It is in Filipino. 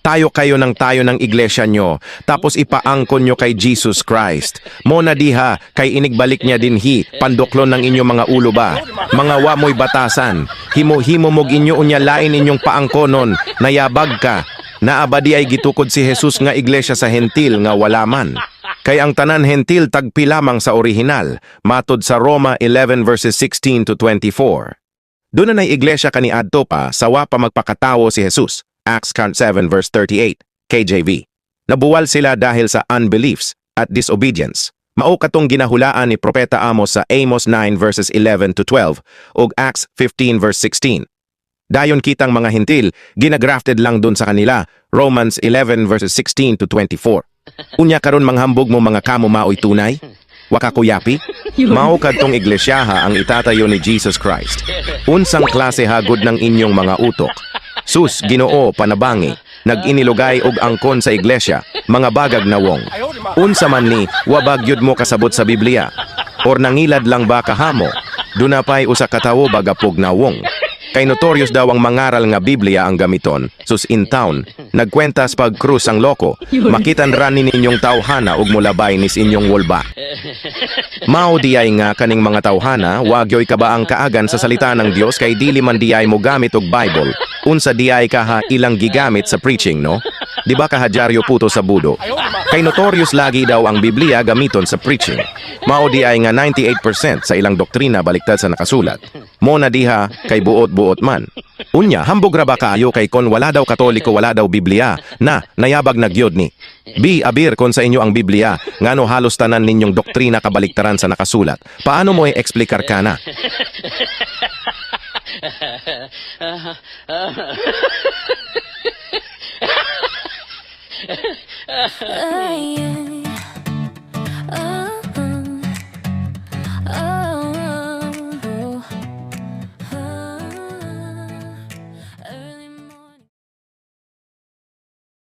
Tayo ng iglesia nyo, tapos ipaangkon nyo kay Jesus Christ. Mona diha, kay inigbalik niya dinhi, pandoklon ng inyong mga ulo ba? Mga wamoy batasan, himo-himo mog inyo unya lain inyong paangkonon, nayabag ka. Naabadi ay gitukod si Jesus nga iglesia sa hentil nga wala man. Kay ang tanan hentil tagpi lamang sa orihinal, matod sa Roma 11 verses 16 to 24. Doon na iglesia kaniadto pa, sawa pa magpakatawo si Jesus. Acts 7 verse 38, KJV. Nabuwal sila dahil sa unbeliefs at disobedience. Mao katong ginahulaan ni Propeta Amos sa Amos 9 verses 11 to 12 ug Acts 15 verse 16. Dayon kitang mga hintil, ginagrafted lang dun sa kanila, Romans 11 verses 16 to 24. Unya karon manghambog mo mga kamo maoy tunay? Wakakuyapi? Mao kadtong iglesyaha ang itatayo ni Jesus Christ. Unsang klase hagod ng inyong mga utok? Sus, Ginoo, panabangi, nag-inilugay og angkon sa iglesia, mga bagag na wong. Unsa man ni, wabag yud mo kasabot sa Biblia. Or nangilad lang ba kahamo? Dunapay usa katawo bagapog na wong. Kay notorious daw ang mangaral nga Biblia ang gamiton, sus in town, nagkwentas pag krus ang loko, makitan ranin ninyong tawhana ug mulabay nis inyong wolba. Mao diyay nga kaning mga tawhana, wagyoy ka ba ang kaagan sa salita ng Dios kay dili man diyay mo gamit og Bible, unsa diyay kaha ilang gigamit sa preaching, no? Di ba kahadyaryo puto sa budo? Kay notorious lagi daw ang Biblia gamiton sa preaching. Mao di ay nga 98% sa ilang doktrina baliktad sa nakasulat. Mo na diha kay buot-buot man. Unya, hambog ra ba kaayo kay kon wala daw Katoliko wala daw Biblia na nayabag na gyud ni. Abir kon sa inyo ang Biblia, ngano halos tanan ninyong doktrina kabaliktaran sa nakasulat. Paano mo i-eksplikar kana? Yeah.